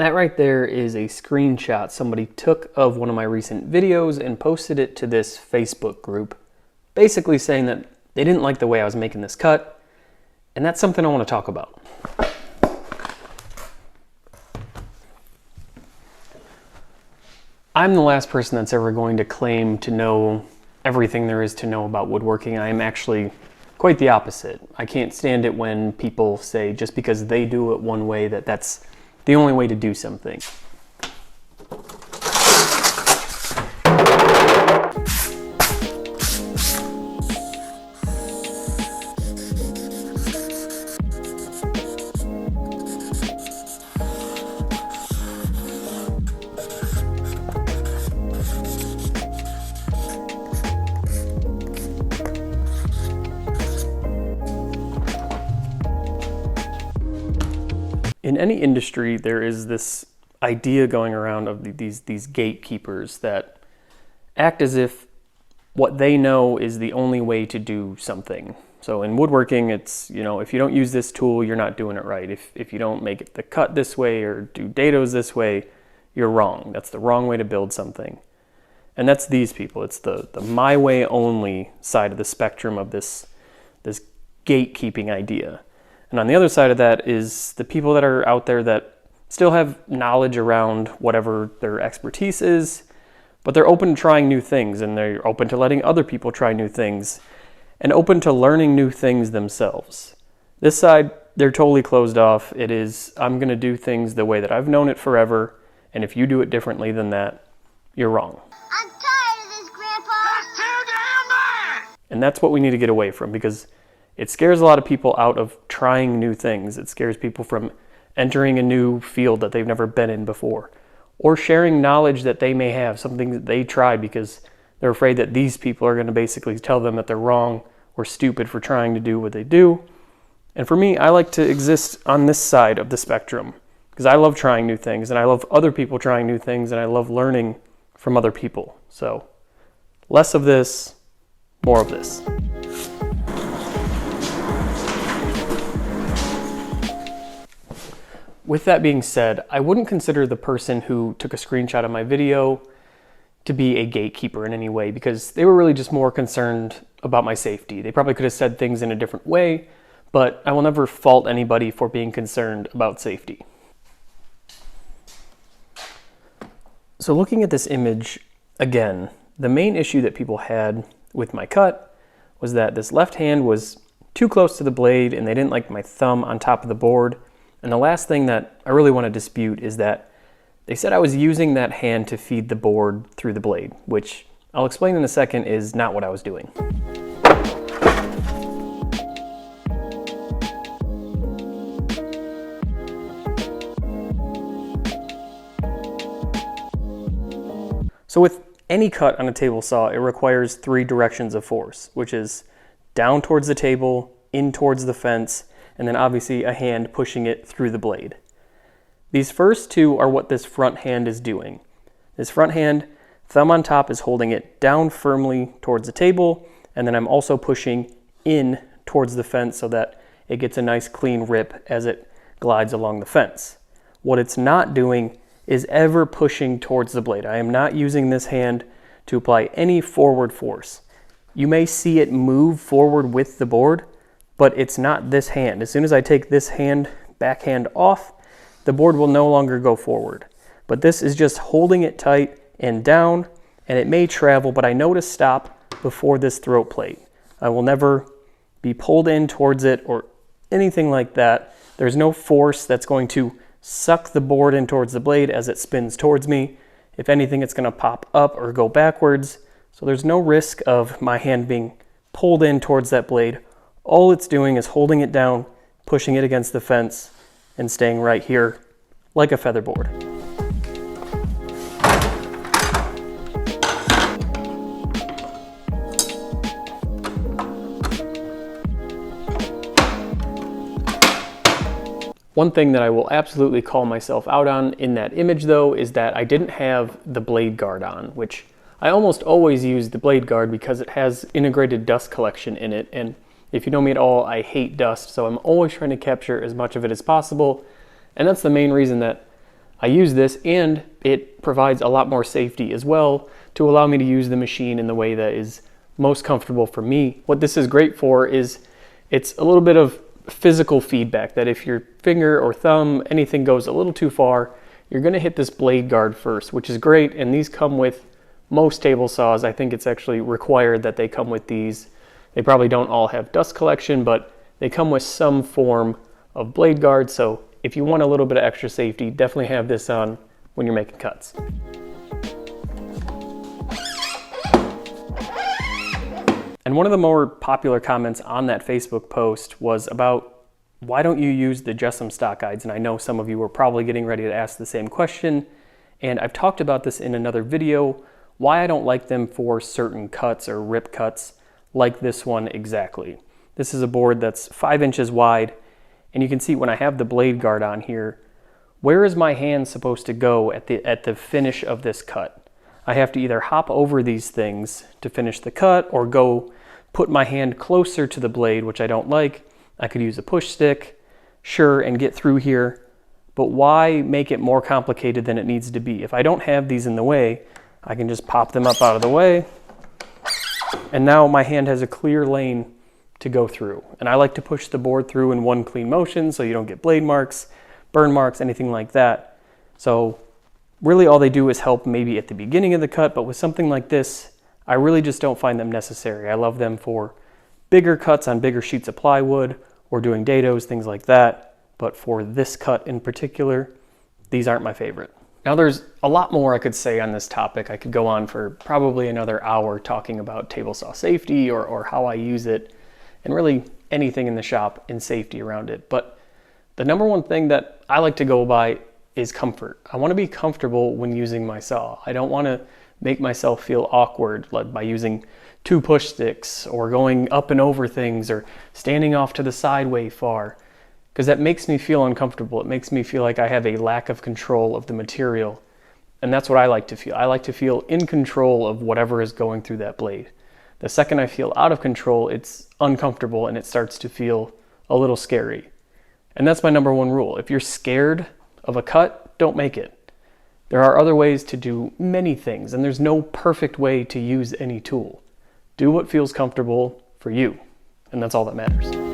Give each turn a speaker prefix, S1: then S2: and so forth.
S1: That right there is a screenshot somebody took of one of my recent videos and posted it to this Facebook group, basically saying that they didn't like the way I was making this cut, and that's something I want to talk about. I'm the last person that's ever going to claim to know everything there is to know about woodworking. I am actually quite the opposite. I can't stand it when people say just because they do it one way that's the only way to do something. In any industry, there is this idea going around of these gatekeepers that act as if what they know is the only way to do something. So in woodworking, it's, if you don't use this tool, you're not doing it right. If you don't make it the cut this way or do dados this way, you're wrong. That's the wrong way to build something. And that's these people. It's the my way only side of the spectrum of this gatekeeping idea. And on the other side of that is the people that are out there that still have knowledge around whatever their expertise is, but they're open to trying new things, and they're open to letting other people try new things, and open to learning new things themselves. This side, they're totally closed off. It is, I'm going to do things the way that I've known it forever, and if you do it differently than that, you're wrong.
S2: I'm tired of this, Grandpa! That's too damn bad!
S1: And that's what we need to get away from, because it scares a lot of people out of trying new things. It scares people from entering a new field that they've never been in before, or sharing knowledge that they may have, something that they tried, because they're afraid that these people are going to basically tell them that they're wrong or stupid for trying to do what they do. And for me, I like to exist on this side of the spectrum, because I love trying new things, and I love other people trying new things, and I love learning from other people. So less of this, more of this. With that being said, I wouldn't consider the person who took a screenshot of my video to be a gatekeeper in any way, because they were really just more concerned about my safety. They probably could have said things in a different way, but I will never fault anybody for being concerned about safety. So looking at this image again, the main issue that people had with my cut was that this left hand was too close to the blade, and they didn't like my thumb on top of the board. And the last thing that I really want to dispute is that they said I was using that hand to feed the board through the blade, which I'll explain in a second is not what I was doing. So with any cut on a table saw, it requires 3 directions of force, which is down towards the table, in towards the fence, and then obviously a hand pushing it through the blade. These first 2 are what this front hand is doing. This front hand, thumb on top, is holding it down firmly towards the table, and then I'm also pushing in towards the fence so that it gets a nice clean rip as it glides along the fence. What it's not doing is ever pushing towards the blade. I am not using this hand to apply any forward force. You may see it move forward with the board, but it's not this hand. As soon as I take this hand, backhand off, the board will no longer go forward. But this is just holding it tight and down, and it may travel, but I know to stop before this throat plate. I will never be pulled in towards it or anything like that. There's no force that's going to suck the board in towards the blade as it spins towards me. If anything, it's going to pop up or go backwards. So there's no risk of my hand being pulled in towards that blade. All it's doing is holding it down, pushing it against the fence, and staying right here like a featherboard. One thing that I will absolutely call myself out on in that image though is that I didn't have the blade guard on, which I almost always use the blade guard because it has integrated dust collection in it, and if you know me at all, I hate dust, so I'm always trying to capture as much of it as possible, and that's the main reason that I use this, and it provides a lot more safety as well to allow me to use the machine in the way that is most comfortable for me. What this is great for is it's a little bit of physical feedback, that if your finger or thumb, anything goes a little too far, you're going to hit this blade guard first, which is great. And these come with most table saws. I think it's actually required that they come with these. They probably don't all have dust collection, but they come with some form of blade guard. So if you want a little bit of extra safety, definitely have this on when you're making cuts. And one of the more popular comments on that Facebook post was about, why don't you use the JessEm stock guides? And I know some of you were probably getting ready to ask the same question. And I've talked about this in another video, why I don't like them for certain cuts or rip cuts like this one exactly. This is a board that's 5 inches wide. And you can see when I have the blade guard on here, where is my hand supposed to go at the finish of this cut? I have to either hop over these things to finish the cut or go put my hand closer to the blade, which I don't like. I could use a push stick, sure, and get through here, but why make it more complicated than it needs to be? If I don't have these in the way, I can just pop them up out of the way, and now my hand has a clear lane to go through. And I like to push the board through in one clean motion so you don't get blade marks, burn marks, anything like that. So really all they do is help maybe at the beginning of the cut, but with something like this, I really just don't find them necessary. I love them for bigger cuts on bigger sheets of plywood or doing dados, things like that. But for this cut in particular, these aren't my favorite. Now there's a lot more I could say on this topic. I could go on for probably another hour talking about table saw safety or how I use it, and really anything in the shop and safety around it. But the number one thing that I like to go by is comfort. I want to be comfortable when using my saw. I don't want to make myself feel awkward like by using 2 push sticks or going up and over things or standing off to the side way far, because that makes me feel uncomfortable. It makes me feel like I have a lack of control of the material, and that's what I like to feel. I like to feel in control of whatever is going through that blade. The second I feel out of control, it's uncomfortable and it starts to feel a little scary. And that's my number one rule. If you're scared of a cut, don't make it. There are other ways to do many things, and there's no perfect way to use any tool. Do what feels comfortable for you, and that's all that matters.